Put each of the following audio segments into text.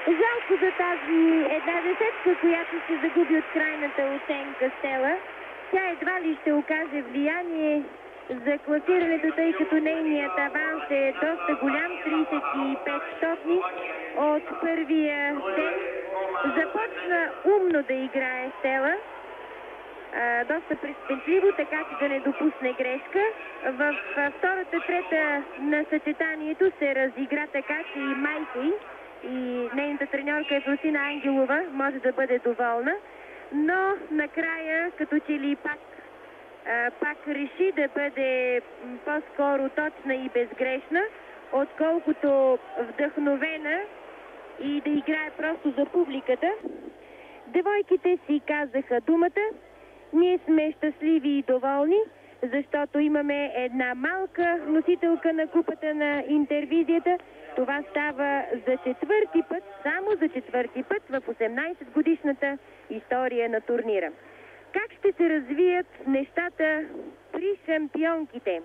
Жалко за тази една десетка, която се загуби от крайната оценка Стела. Тя едва ли ще окаже влияние за класирането, тъй като нейният аванс е доста голям, 35 стотни от първия ден. Започна умно да играе Стела, доста предпечливо, така че да не допусне грешка. В втората трета на съчетанието се разигра така, че и майка и нейната треньорка Ефросина Ангелова може да бъде доволна, но накрая като че ли пак реши да бъде по-скоро точна и безгрешна, отколкото вдъхновена и да играе просто за публиката. Девойките си казаха думата. Ние сме щастливи и доволни, защото имаме една малка носителка на купата на Интервизията. Това става за четвърти път, само за четвърти път в 18-годишната история на турнира. Как ще се развият нещата при шампионките?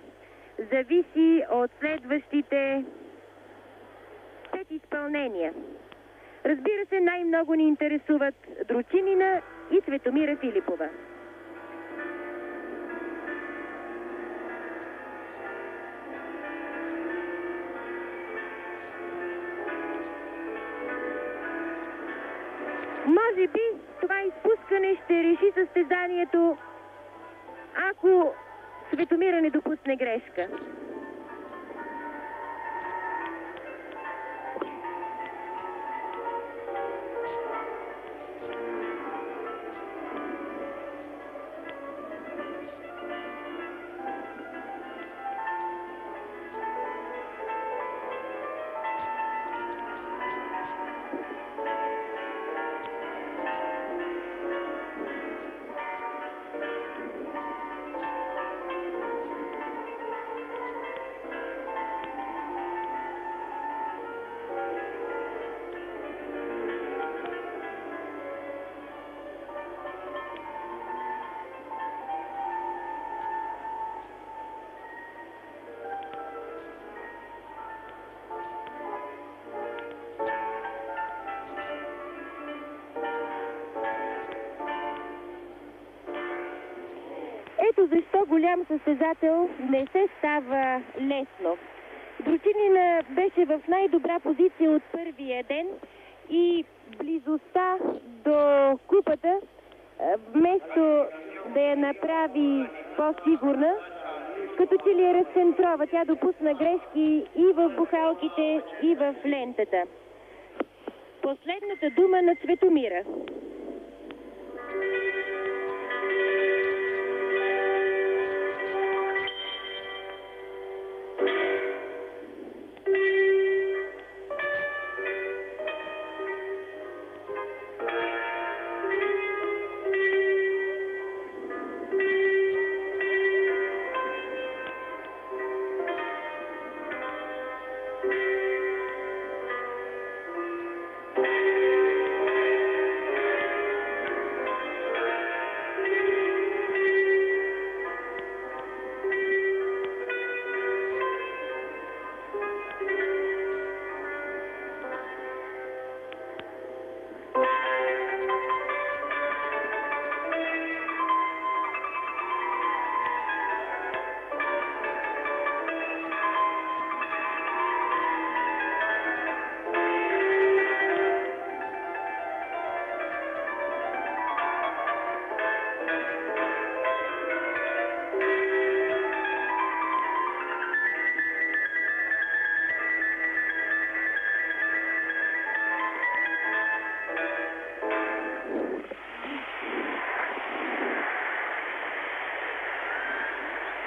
Зависи от следващите 5 изпълнения. Разбира се, най-много ни интересуват Дручинина и Цветомира Филипова. Може би това изпускане ще реши състезанието, ако Цветомира не допусне грешка. Ето защо голям състезател не се става лесно. Дручинина беше в най-добра позиция от първия ден и близостта до купата, вместо да я направи по-сигурна, като че ли я разцентрова. Тя допусна грешки и в бухалките, и в лентата. Последната дума на Цветомира.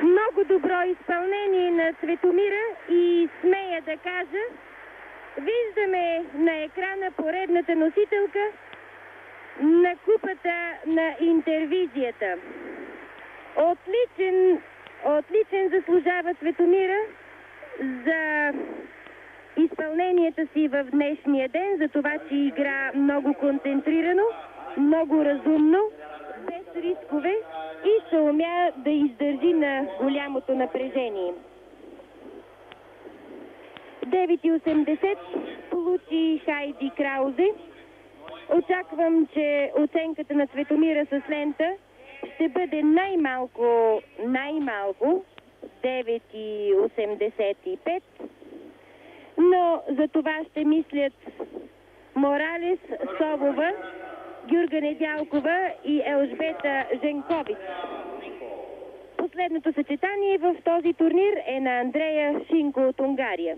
Много добро изпълнение на Цветомира и смея да кажа, виждаме на екрана поредната носителка на купата на Интервизията. Отличен заслужава Цветомира за изпълненията си в днешния ден, за това, че игра много концентрирано, много разумно, без рискове и се умя да издържи на голямото напрежение. 9,80 получи Хайди Краузе. Очаквам, че оценката на Цветомира с лента ще бъде най-малко 9,85, но за това ще мислят Моралес, Совова, Гюрга Недялкова и Елжбета Женкович. Последното съчетание в този турнир е на Андрея Шинко от Унгария.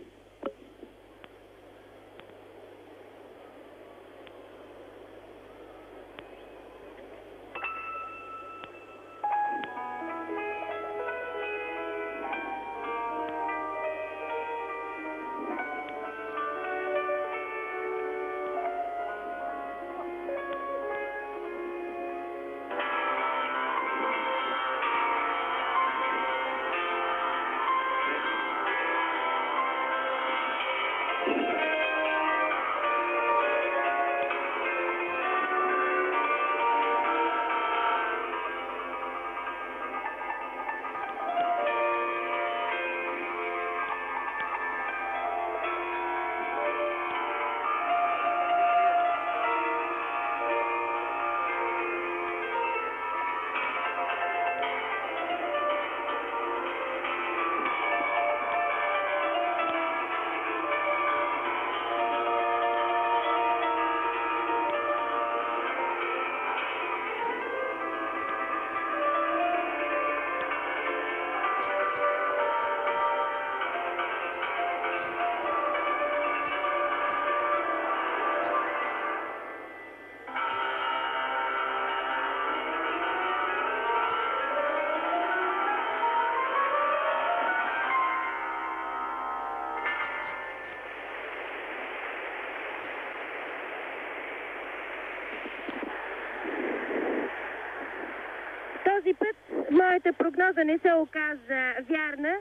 Този път моята прогноза не се оказа вярна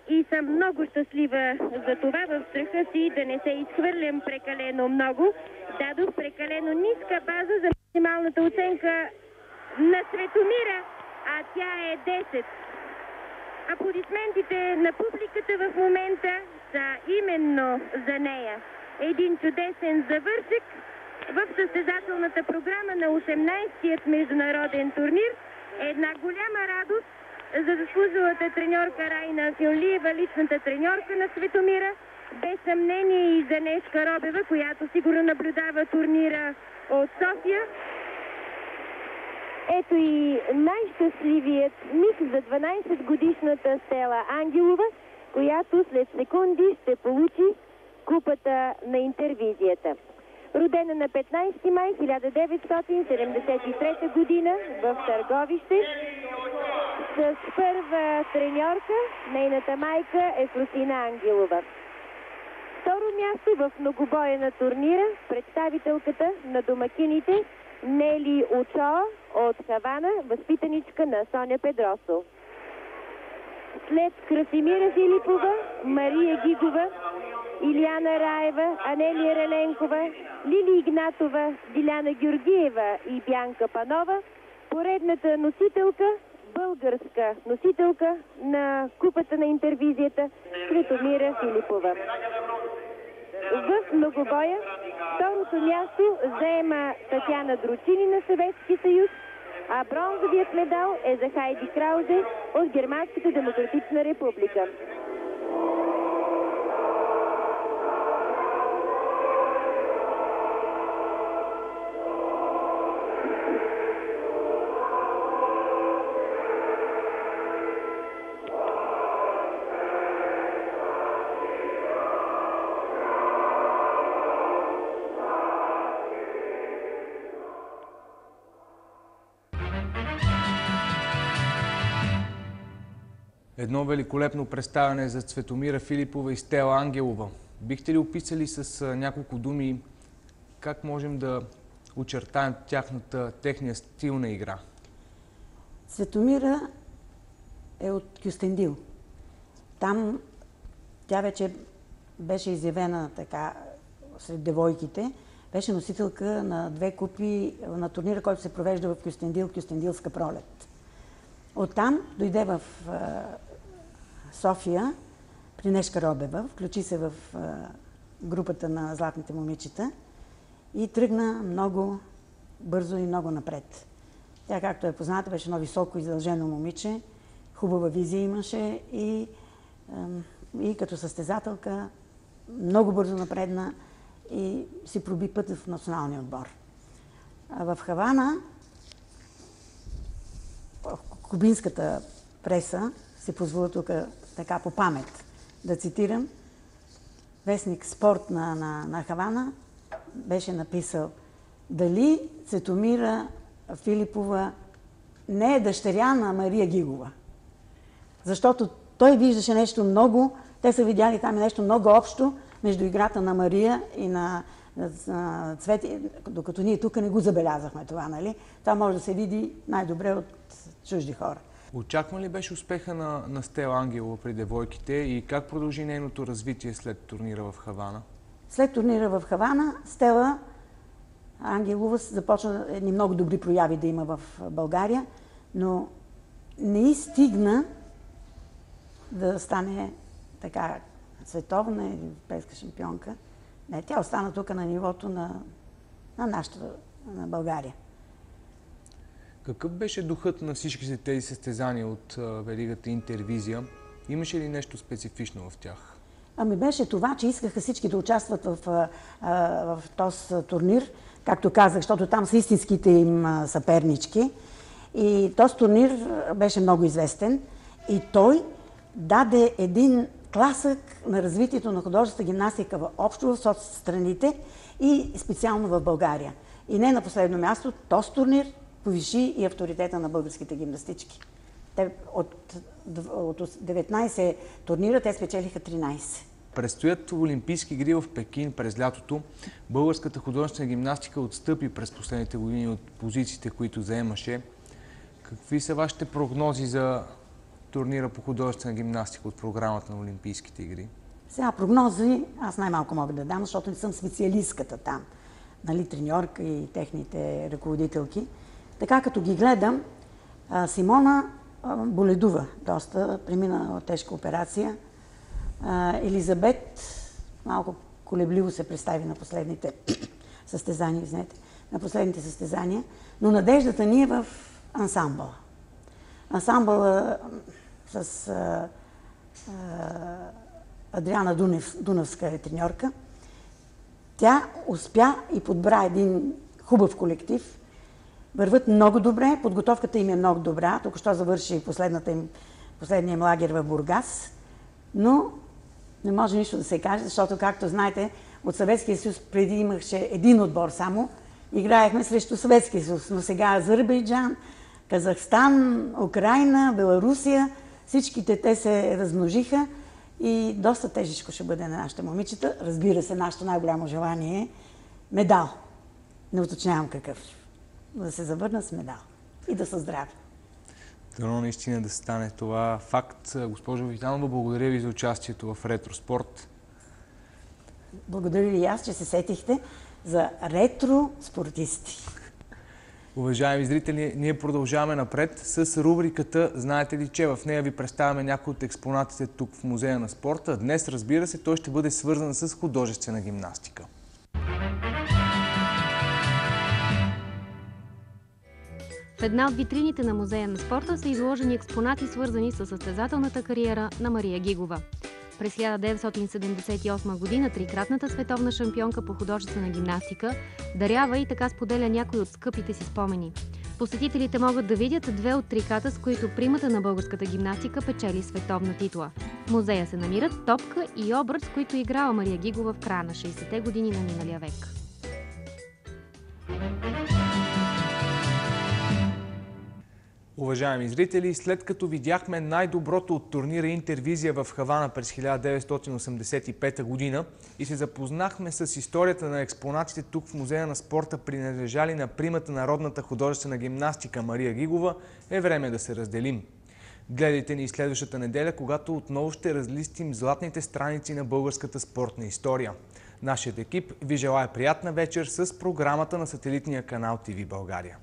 и съм много щастлива за това. В страха си да не се изхвърлям прекалено много, дадох прекалено ниска база за максималната оценка на Цветомира, а тя е 10. Аплодисментите на публиката в момента са именно за нея. Един чудесен завършек в състезателната програма на 18-тият международен турнир. Една голяма радост за заслужилата треньорка Райна Сюнлиева, личната треньорка на Цветомира. Без съмнение и за Нешка Робева, която сигурно наблюдава турнира от София. Ето и най-щастливият миг за 12-годишната Стела Ангелова, която след секунди ще получи купата на Интервизията. Родена на 15 май 1973 година в Търговище, с първа треньорка, нейната майка е Фрусина Ангелова. Второ място в многобоя на турнира представителката на домакините Нели Очоа от Хавана, възпитаничка на Соня Педросо. След Красимира Филипова, Мария Гигова, Илияна Раева, Анелия Реленкова, Лили Игнатова, Диляна Георгиева и Бянка Панова, поредната носителка, българска носителка на купата на Интервизията Цветомира Филипова. В многобоя второто място заема Татяна Дручини на Съветски съюз, а бронзовият медал е за Хайди Краузе от Германската демократична република. Едно великолепно представяне за Цветомира Филипова и Стела Ангелова. Бихте ли описали с няколко думи как можем да очертаем техния стил на игра? Цветомира е от Кюстендил. Там тя вече беше изявена така сред девойките. Беше носителка на 2 купи на турнира, който се провежда в Кюстендил, Кюстендилска пролет. Оттам дойде в София при Нешка Робева, включи се в групата на златните момичета и тръгна много бързо и много напред. Тя, както е позната, беше едно високо издължено момиче, хубава визия имаше и като състезателка много бързо напредна и си проби път в националния отбор. А в Хавана кубинската преса си позволя тук така по памет да цитирам. Вестник Спорт на Хавана беше написал: дали Цветомира Филипова не е дъщеря на Мария Гигова. Защото той виждаше нещо много, те са видяли там нещо много общо между играта на Мария и на Цвети, докато ние тук не го забелязахме това, нали? Това може да се види най-добре от чужди хора. Очакван ли беше успеха на Стела Ангелова при девойките и как продължи нейното развитие след турнира в Хавана? След турнира в Хавана Стела Ангелова започна едни много добри прояви да има в България, но не стигна да стане така световна или европейска шампионка. Не, тя остана тук на нивото на нашата, на България. Какъв беше духът на всички тези състезания от веригата Интервизия? Имаше ли нещо специфично в тях? Ами беше това, че искаха всички да участват в този турнир, както казах, защото там са истинските им съпернички. И този турнир беше много известен и той даде един тласък на развитието на художествената гимнастика общо в соцстрани и специално в България. И не на последно място, този турнир повиши и авторитета на българските гимнастички. Те от 19 турнира те спечелиха 13. Предстоят Олимпийски игри в Пекин през лятото. Българската художествена гимнастика отстъпи през последните години от позициите, които заемаше. Какви са вашите прогнози за турнира по художествена гимнастика от програмата на Олимпийските игри? Сега прогнози аз най-малко мога да дам, защото не съм специалистката там. Нали, треньорка и техните ръководителки. Така като ги гледам, Симона боледува доста, премина тежка операция. Елизабет малко колебливо се представи на последните състезания, но надеждата ни е в ансамбъла. Ансамбъла с Адриана Дунавска е треньорка. Тя успя и подбра един хубав колектив. Върват много добре, подготовката им е много добра. Тук що завърши последния им лагер в Бургас. Но не може нищо да се каже, защото, както знаете, от Съветския съюз преди имаше един отбор само. Играехме срещу Съветския съюз, но сега Азербайджан, Казахстан, Украйна, Беларусия, всичките те се размножиха и доста тежичко ще бъде на нашите момичета. Разбира се, нашето най-голямо желание е медал. Не уточнявам какъв. Да се завърна с медал и да са здрави. Дано наистина да стане това факт. Госпожо Витанова, благодаря ви за участието в Ретро-спорт. Благодаря и аз, че се сетихте за ретро-спортисти. Уважаеми зрители, ние продължаваме напред с рубриката "Знаете ли, че?" В нея ви представяме някои от експонатите тук в Музея на спорта. Днес, разбира се, той ще бъде свързан с художествена гимнастика. В една от витрините на Музея на спорта са изложени експонати, свързани с състезателната кариера на Мария Гигова. През 1978 година трикратната световна шампионка по художествена гимнастика дарява и така споделя някои от скъпите си спомени. Посетителите могат да видят две от триката, с които примата на българската гимнастика печели световна титла. В музея се намират топка и обръч, с които играла Мария Гигова в края на 60-те години на миналия век. Уважаеми зрители, след като видяхме най-доброто от турнира Интервизия в Хавана през 1985 година и се запознахме с историята на експонатите тук в Музея на спорта, принадлежали на примата на родната художествена гимнастика Мария Гигова, е време да се разделим. Гледайте ни следващата неделя, когато отново ще разлистим златните страници на българската спортна история. Нашият екип ви желае приятна вечер с програмата на сателитния канал ТВ България.